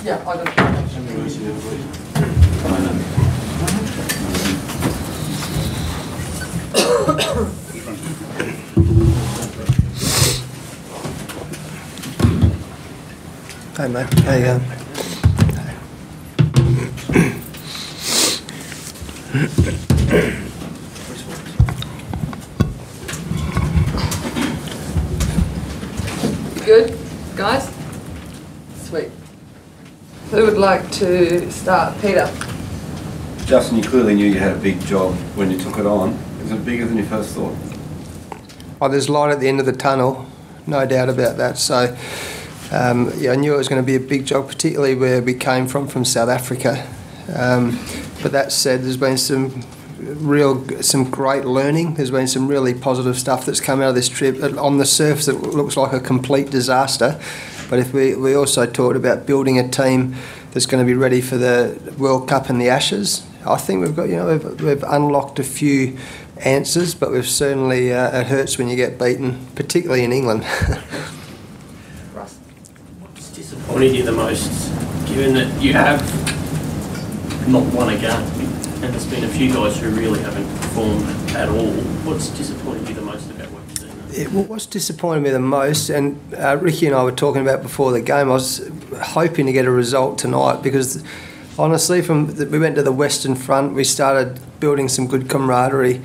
Yeah, I got Hey mate, how you going? good, guys? Sweet. Who would like to start? Peter? Justin, you clearly knew you had a big job when you took it on. Is it bigger than you first thought? Oh, there's light at the end of the tunnel, no doubt about that. So, yeah, I knew it was going to be a big job, particularly where we came from South Africa. But that said, there's been some great learning. There's been some really positive stuff that's come out of this trip. On the surface, it looks like a complete disaster. But if we also talked about building a team that's going to be ready for the World Cup and the Ashes. I think we've got, we've unlocked a few answers, but we've certainly, it hurts when you get beaten, particularly in England. What's disappointed you the most, given that you have not won a game, and there's been a few guys who really haven't performed at all? What's disappointed you the most about what you've seen? What's disappointed me the most, and Ricky and I were talking about before the game, I was hoping to get a result tonight because honestly, we went to the Western Front, we started building some good camaraderie.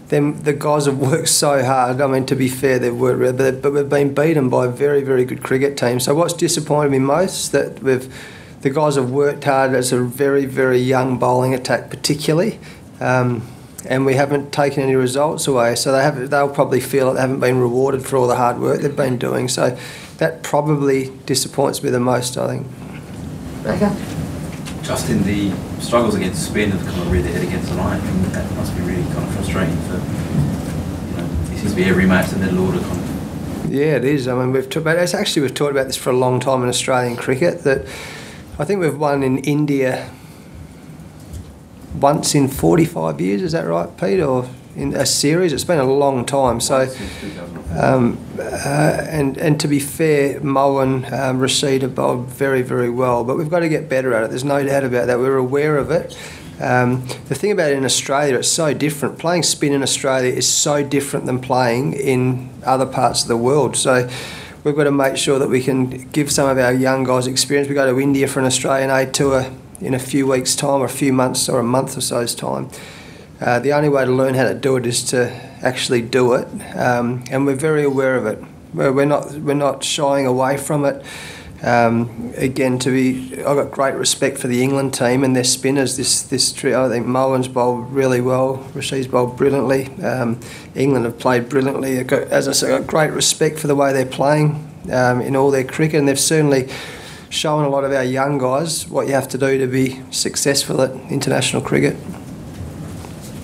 Then the guys have worked so hard. I mean, to be fair, they've worked, but we've been beaten by a very, very good cricket team. So what's disappointed me most that the guys have worked hard. It's a very, very young bowling attack, particularly, and we haven't taken any results away. So they'll probably feel that they haven't been rewarded for all the hard work they've been doing. So that probably disappoints me the most, I think. Becca? Just in the struggles against spin have kind of reared their head against tonight, and that must be really kind of frustrating for, it seems to be every match the middle order kind of. Yeah, it is. I mean, we've talked about this for a long time in Australian cricket, that I think we've won in India once in 45 years, is that right, Pete? Or in a series? It's been a long time. So, and to be fair, Moen, Rashid have bowled very, very well, but we've got to get better at it. There's no doubt about that. We're aware of it. The thing about it in Australia, it's so different. Playing spin in Australia is so different than playing in other parts of the world. So we've got to make sure that we can give some of our young guys experience. We go to India for an Australian A tour in a few weeks' time, or a few months, or a month or so's time. The only way to learn how to do it is to actually do it, and we're very aware of it. We're not shying away from it. Again, I've got great respect for the England team and their spinners. This trio, I think Moen's bowled really well, Rashid's bowled brilliantly. England have played brilliantly. As I say, I've got great respect for the way they're playing in all their cricket, and they've certainly shown a lot of our young guys what you have to do to be successful at international cricket.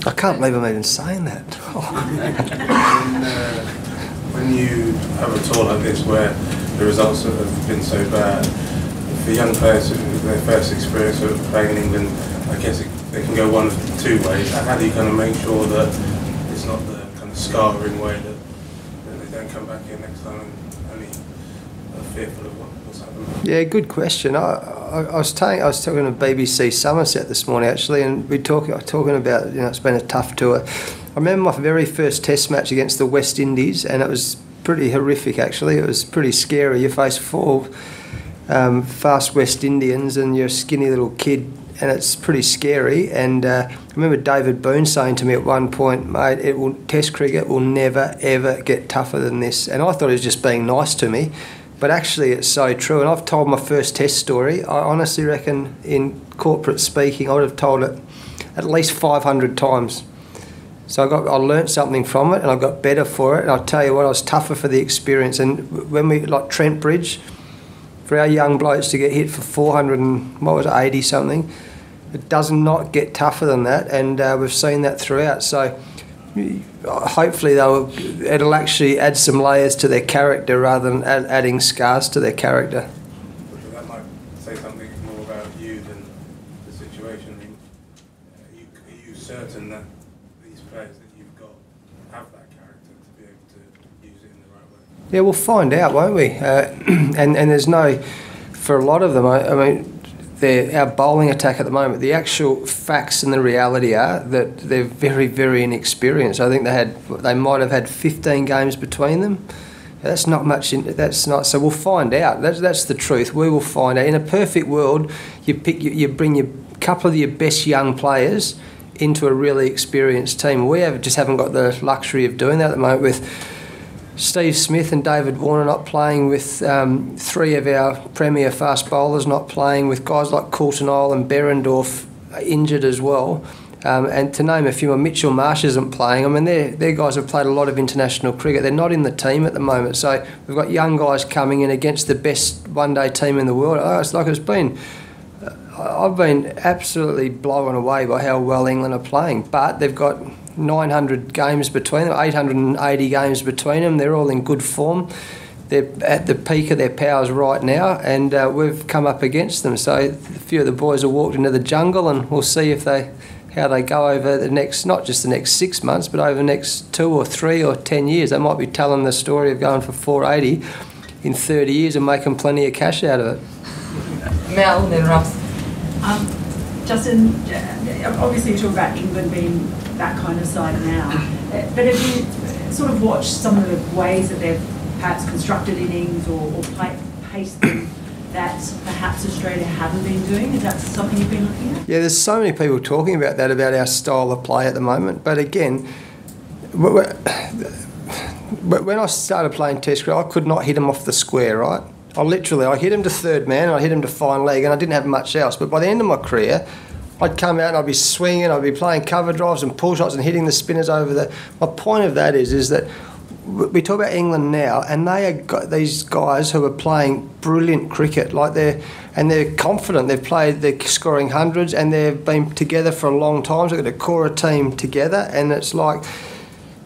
I can't believe I'm even saying that. When you have a tour like this where the results have been so bad, for young players, their first experience of playing in England, I guess they can go one of two ways. How do you kind of make sure that it's not the kind of scarring way that they don't come back here next time and only are fearful of what's happening? Yeah, good question. I was talking to BBC Somerset this morning actually, and we talking about it's been a tough tour. I remember my very first Test match against the West Indies, and it was pretty horrific actually. It was pretty scary. You face four fast West Indians, and you're a skinny little kid, and it's pretty scary. And I remember David Boone saying to me at one point, mate, Test cricket will never ever get tougher than this. And I thought he was just being nice to me. But actually it's so true, and I've told my first Test story. I honestly reckon in corporate speaking I would have told it at least 500 times. So I learnt something from it, and I got better for it, and I'll tell you what, I was tougher for the experience. And when we, like Trent Bridge, for our young blokes to get hit for 480 something, it does not get tougher than that, and we've seen that throughout. So hopefully it'll actually add some layers to their character rather than adding scars to their character. That might say something more about you than the situation. Are you certain that these players that you've got have that character to be able to use it in the right way? Yeah, we'll find out, won't we? And there's no, for a lot of them, I mean, our bowling attack at the moment, the actual facts and the reality are that they're very, very inexperienced. I think they might have had 15 games between them. That's not much. That's not. So we'll find out. That's the truth. We will find out. In a perfect world, you bring a couple of your best young players into a really experienced team. We just haven't got the luxury of doing that at the moment with Steve Smith and David Warner not playing, with three of our premier fast bowlers not playing, with guys like Coulton-Isle and Berendorf injured as well. And to name a few more, Mitchell Marsh isn't playing. I mean, their guys have played a lot of international cricket. They're not in the team at the moment. So we've got young guys coming in against the best one-day team in the world. I've been absolutely blown away by how well England are playing. But they've got 900 games between them, 880 games between them. They're all in good form. They're at the peak of their powers right now, and we've come up against them. So a few of the boys have walked into the jungle, and we'll see how they go over the next, not just the next 6 months, but over the next 2 or 3 or 10 years. They might be telling the story of going for 480 in 30 years and making plenty of cash out of it. Mel, then Ross. Justin, obviously you talk about England being that kind of side now, but have you sort of watched some of the ways that they've perhaps constructed innings or paced them that perhaps Australia haven't been doing? Is that something you've been looking at? Yeah, there's so many people talking about that, about our style of play at the moment. But again, when I started playing Test cricket, I could not hit them off the square, right? I hit him to third man, and I hit him to fine leg, and I didn't have much else. But by the end of my career, I'd come out and I'd be swinging, I'd be playing cover drives and pull shots and hitting the spinners over the... My point of that is that we talk about England now, and they are these guys who are playing brilliant cricket. They're confident. They're scoring hundreds, and they've been together for a long time. So they've got a core team together, and it's like,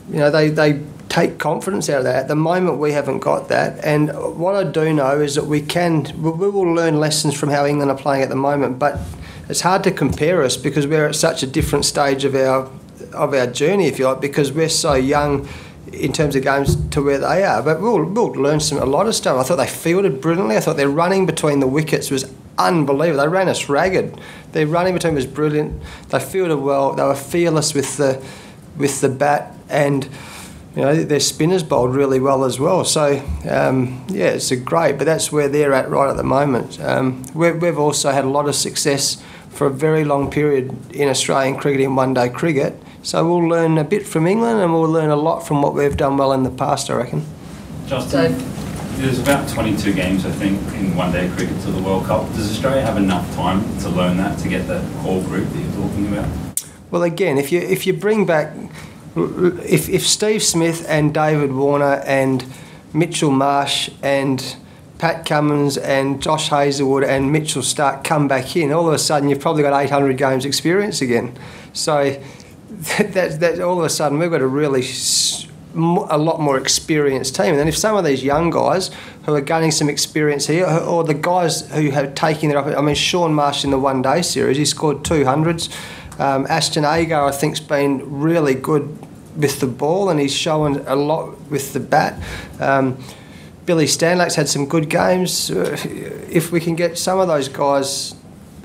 they take confidence out of that. At the moment, we haven't got that. And what I do know is that we will learn lessons from how England are playing at the moment. But it's hard to compare us because we're at such a different stage of our journey, if you like, because we're so young in terms of games to where they are. But we'll learn a lot of stuff. I thought they fielded brilliantly. I thought their running between the wickets was unbelievable. They ran us ragged. Their running between was brilliant. They fielded well. They were fearless with the bat, and their spinners bowled really well as well. So it's great. But that's where they're at right at the moment. We've also had a lot of success for a very long period in Australian cricket, in one-day cricket. So we'll learn a bit from England, and we'll learn a lot from what we've done well in the past, I reckon. Justin, there's about 22 games, I think, in one-day cricket to the World Cup. Does Australia have enough time to learn that, to get that core group that you're talking about? Well, again, if you bring back... If Steve Smith and David Warner and Mitchell Marsh and Pat Cummins and Josh Hazlewood and Mitchell Stark come back in, all of a sudden you've probably got 800 games experience again. So that all of a sudden we've got a lot more experienced team. And then if some of these young guys who are gaining some experience here, or the guys who have taken it up, I mean, Sean Marsh in the one-day series, he scored 200s. Ashton Agar, I think, has been really good with the ball, and he's shown a lot with the bat. Billy Stanlake's had some good games. If we can get some of those guys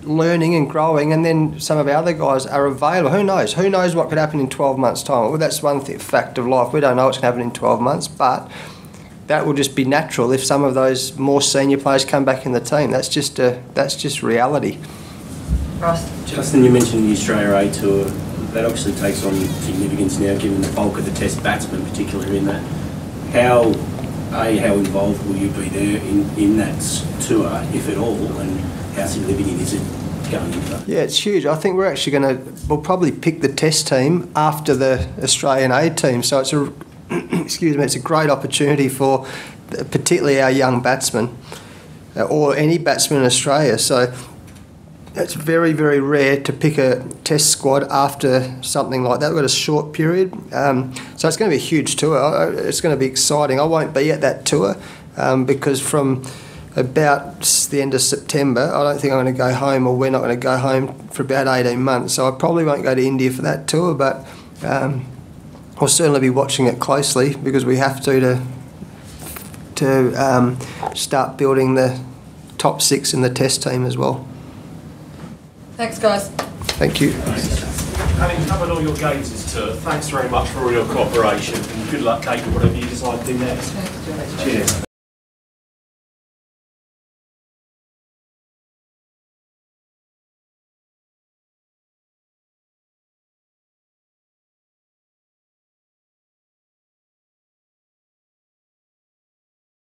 learning and growing, and then some of our other guys are available, who knows? Who knows what could happen in 12 months' time? Well, that's one fact of life. We don't know what's going to happen in 12 months, but that will just be natural if some of those more senior players come back in the team. That's just reality. Ross. Justin, you mentioned the Australia A Tour. That obviously takes on significance now, given the bulk of the Test batsmen, particularly in that. How involved will you be there in that tour, if at all, and how significant is it going into that? Yeah, it's huge. I think we'll probably pick the Test team after the Australian A team. So it's it's a great opportunity for particularly our young batsmen, or any batsman in Australia. So it's very, very rare to pick a Test squad after something like that. We've got a short period. So it's going to be a huge tour. It's going to be exciting. I won't be at that tour because from about the end of September, I don't think I'm going to go home, or we're not going to go home for about 18 months. So I probably won't go to India for that tour, but I'll certainly be watching it closely because we have to to start building the top 6 in the Test team as well. Thanks, guys. Thank you. Having covered all your games this tour, thanks very much for all your cooperation and good luck, Kate, whatever you decide to do next. Thanks, George. Cheers.